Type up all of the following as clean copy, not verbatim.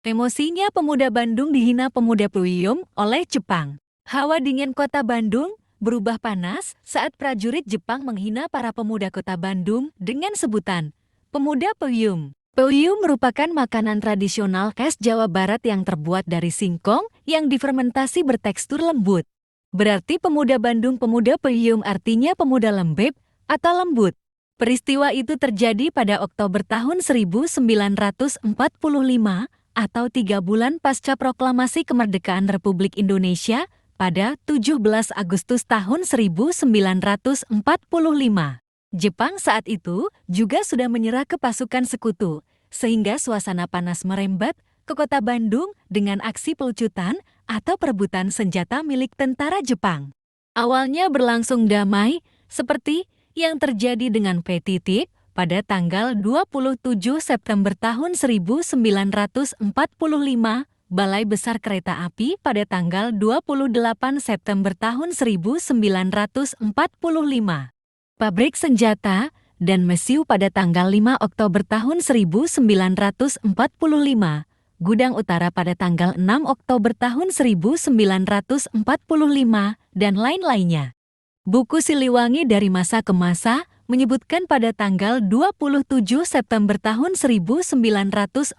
Emosinya pemuda Bandung dihina pemuda Puyum oleh Jepang. Hawa dingin kota Bandung berubah panas saat prajurit Jepang menghina para pemuda kota Bandung dengan sebutan pemuda Puyum. Puyum merupakan makanan tradisional khas Jawa Barat yang terbuat dari singkong yang difermentasi bertekstur lembut. Berarti pemuda Bandung pemuda Puyum artinya pemuda lembek atau lembut. Peristiwa itu terjadi pada Oktober tahun 1945 atau 3 bulan pasca proklamasi kemerdekaan Republik Indonesia pada 17 Agustus tahun 1945. Jepang saat itu juga sudah menyerah ke pasukan sekutu, sehingga suasana panas merembat ke kota Bandung dengan aksi pelucutan atau perebutan senjata milik tentara Jepang. Awalnya berlangsung damai, seperti yang terjadi dengan PTT pada tanggal 27 September tahun 1945, Balai Besar Kereta Api pada tanggal 28 September tahun 1945, Pabrik Senjata dan Mesiu pada tanggal 5 Oktober tahun 1945, Gudang Utara pada tanggal 6 Oktober tahun 1945, dan lain-lainnya. Buku Siliwangi dari Masa ke Masa menyebutkan pada tanggal 27 September tahun 1945,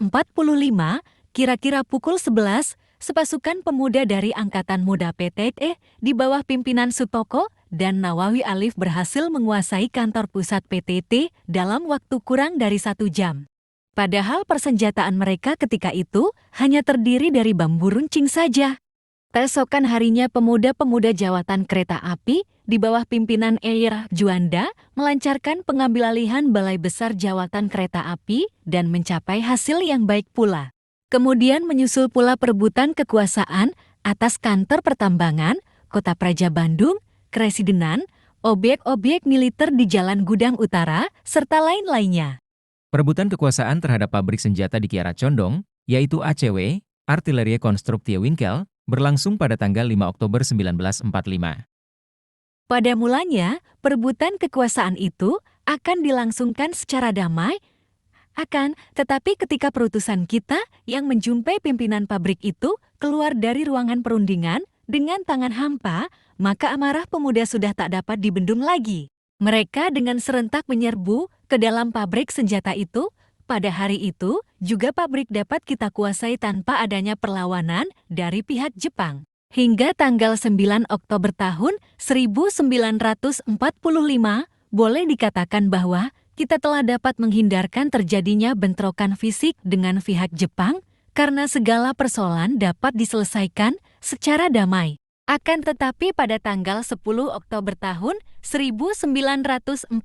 kira-kira pukul 11, sepasukan pemuda dari Angkatan Muda PTT di bawah pimpinan Sutopo dan Nawawi Alif berhasil menguasai kantor pusat PTT dalam waktu kurang dari 1 jam. Padahal persenjataan mereka ketika itu hanya terdiri dari bambu runcing saja. Keesokan harinya pemuda-pemuda jawatan kereta api di bawah pimpinan Eir Juanda melancarkan pengambil alihan Balai Besar Jawatan Kereta Api dan mencapai hasil yang baik pula. Kemudian menyusul pula perebutan kekuasaan atas kantor pertambangan, Kota Praja Bandung, Kresidenan, objek-objek militer di Jalan Gudang Utara, serta lain-lainnya. Perebutan kekuasaan terhadap pabrik senjata di Kiara Condong, yaitu ACW, Artillerie Constructie Winkel, berlangsung pada tanggal 5 Oktober 1945. Pada mulanya, perebutan kekuasaan itu akan dilangsungkan secara damai, tetapi ketika perutusan kita yang menjumpai pimpinan pabrik itu keluar dari ruangan perundingan dengan tangan hampa, maka amarah pemuda sudah tak dapat dibendung lagi. Mereka dengan serentak menyerbu ke dalam pabrik senjata itu. Pada hari itu, juga pabrik dapat kita kuasai tanpa adanya perlawanan dari pihak Jepang. Hingga tanggal 9 Oktober tahun 1945, boleh dikatakan bahwa kita telah dapat menghindarkan terjadinya bentrokan fisik dengan pihak Jepang karena segala persoalan dapat diselesaikan secara damai. Akan tetapi pada tanggal 10 Oktober tahun 1945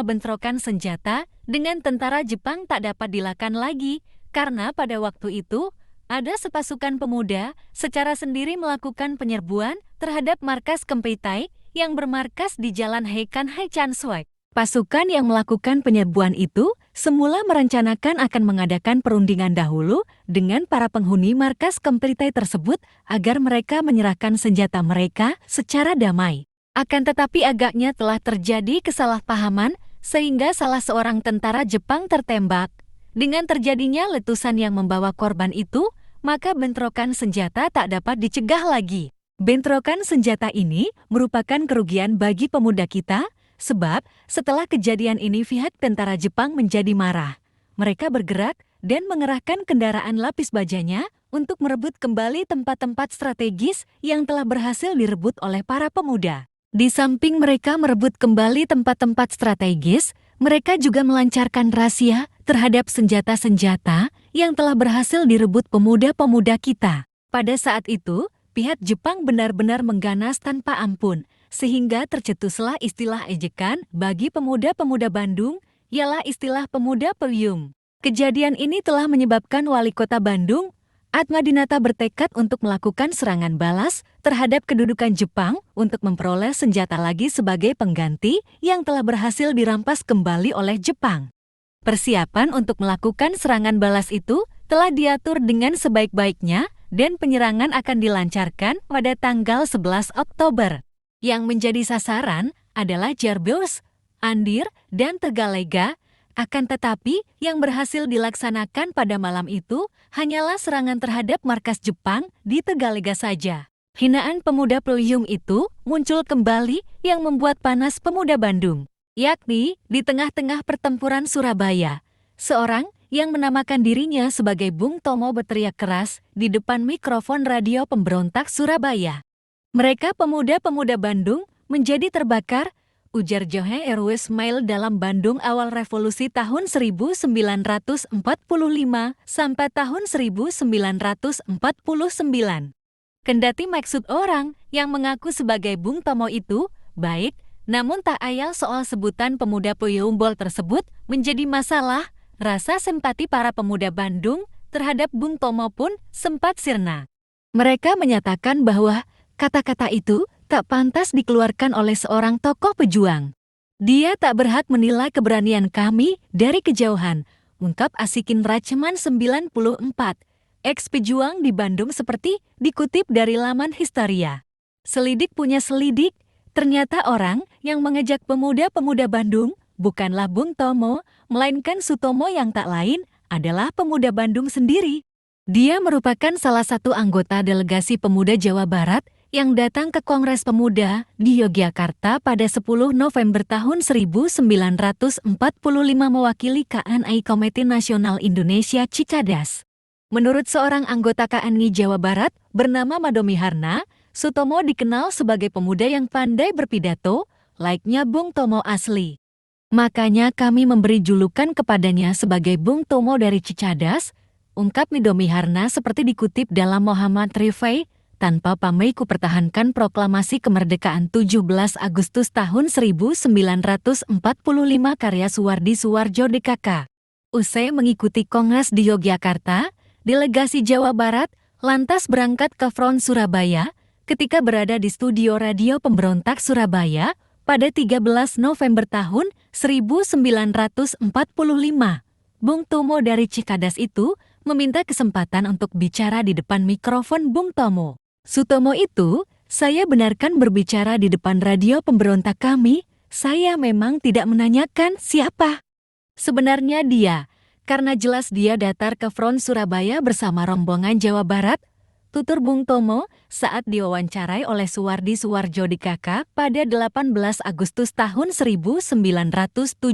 bentrokan senjata dengan tentara Jepang tak dapat dilakukan lagi karena pada waktu itu ada sepasukan pemuda secara sendiri melakukan penyerbuan terhadap markas Kempeitai yang bermarkas di Jalan Heikan Haichansweg. Pasukan yang melakukan penyerbuan itu semula merencanakan akan mengadakan perundingan dahulu dengan para penghuni markas Kempeitai tersebut agar mereka menyerahkan senjata mereka secara damai. Akan tetapi agaknya telah terjadi kesalahpahaman sehingga salah seorang tentara Jepang tertembak. Dengan terjadinya letusan yang membawa korban itu, maka bentrokan senjata tak dapat dicegah lagi. Bentrokan senjata ini merupakan kerugian bagi pemuda kita, sebab setelah kejadian ini pihak tentara Jepang menjadi marah. Mereka bergerak dan mengerahkan kendaraan lapis bajanya untuk merebut kembali tempat-tempat strategis yang telah berhasil direbut oleh para pemuda. Di samping mereka merebut kembali tempat-tempat strategis, mereka juga melancarkan razia terhadap senjata-senjata yang telah berhasil direbut pemuda-pemuda kita. Pada saat itu, pihak Jepang benar-benar mengganas tanpa ampun, sehingga tercetuslah istilah ejekan bagi pemuda-pemuda Bandung, ialah istilah pemuda Puyum. Kejadian ini telah menyebabkan Wali Kota Bandung, Atmadinata bertekad untuk melakukan serangan balas terhadap kedudukan Jepang untuk memperoleh senjata lagi sebagai pengganti yang telah berhasil dirampas kembali oleh Jepang. Persiapan untuk melakukan serangan balas itu telah diatur dengan sebaik-baiknya dan penyerangan akan dilancarkan pada tanggal 11 Oktober. Yang menjadi sasaran adalah Jarbeus, Andir, dan Tegalega, Akan tetapi, yang berhasil dilaksanakan pada malam itu hanyalah serangan terhadap markas Jepang di Tegalega saja. Hinaan pemuda Puyung itu muncul kembali yang membuat panas pemuda Bandung, yakni di tengah-tengah pertempuran Surabaya. Seorang yang menamakan dirinya sebagai Bung Tomo berteriak keras di depan mikrofon radio pemberontak Surabaya. Mereka pemuda-pemuda Bandung menjadi terbakar, ujar Johe Erwismail dalam Bandung awal revolusi tahun 1945 sampai tahun 1949. Kendati maksud orang yang mengaku sebagai Bung Tomo itu baik, namun tak ayal soal sebutan pemuda Puyumbol tersebut menjadi masalah. Rasa simpati para pemuda Bandung terhadap Bung Tomo pun sempat sirna. Mereka menyatakan bahwa kata-kata itu tak pantas dikeluarkan oleh seorang tokoh pejuang. Dia tak berhak menilai keberanian kami dari kejauhan, ungkap Asikin Raceman 94. Ex-pejuang di Bandung seperti dikutip dari laman Histeria. Selidik punya selidik, ternyata orang yang mengejek pemuda-pemuda Bandung bukanlah Bung Tomo, melainkan Sutomo yang tak lain adalah pemuda Bandung sendiri. Dia merupakan salah satu anggota delegasi pemuda Jawa Barat yang datang ke Kongres Pemuda di Yogyakarta pada 10 November tahun 1945 mewakili KNI Komite Nasional Indonesia Cicadas. Menurut seorang anggota KNI Jawa Barat bernama Madomi Harna, Sutomo dikenal sebagai pemuda yang pandai berpidato, layaknya Bung Tomo asli. Makanya kami memberi julukan kepadanya sebagai Bung Tomo dari Cicadas, ungkap Madomi Harna seperti dikutip dalam Muhammad Rifai, tanpa pamrih kupertahankan proklamasi kemerdekaan 17 Agustus tahun 1945 karya Suwardi Suwardjo DKK. Usai mengikuti kongres di Yogyakarta, delegasi Jawa Barat lantas berangkat ke Front Surabaya ketika berada di studio radio pemberontak Surabaya pada 13 November tahun 1945. Bung Tomo dari Cicadas itu meminta kesempatan untuk bicara di depan mikrofon Bung Tomo. Sutomo itu, saya benarkan berbicara di depan radio pemberontak kami, saya memang tidak menanyakan siapa. Sebenarnya dia, karena jelas dia datar ke Front Surabaya bersama rombongan Jawa Barat, tutur Bung Tomo saat diwawancarai oleh Suwardi Suwardjo DKK pada 18 Agustus tahun 1979.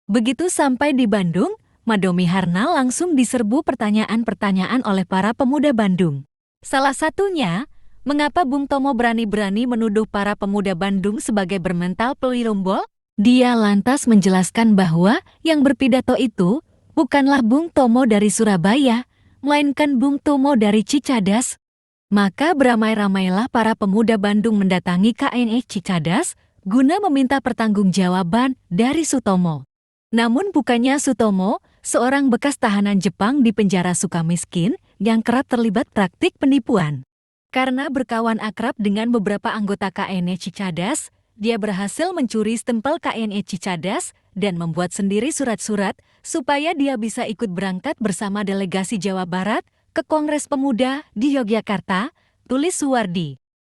Begitu sampai di Bandung, Madomi Harna langsung diserbu pertanyaan-pertanyaan oleh para pemuda Bandung. Salah satunya, mengapa Bung Tomo berani-berani menuduh para pemuda Bandung sebagai bermental Puyumbol? Dia lantas menjelaskan bahwa yang berpidato itu bukanlah Bung Tomo dari Surabaya, melainkan Bung Tomo dari Cicadas. Maka beramai-ramailah para pemuda Bandung mendatangi KNI Cicadas guna meminta pertanggungjawaban dari Sutomo. Namun bukannya Sutomo, seorang bekas tahanan Jepang di penjara Sukamiskin yang kerap terlibat praktik penipuan. Karena berkawan akrab dengan beberapa anggota KNI Cicadas, dia berhasil mencuri stempel KNI Cicadas dan membuat sendiri surat-surat supaya dia bisa ikut berangkat bersama delegasi Jawa Barat ke Kongres Pemuda di Yogyakarta, tulis Suwardi.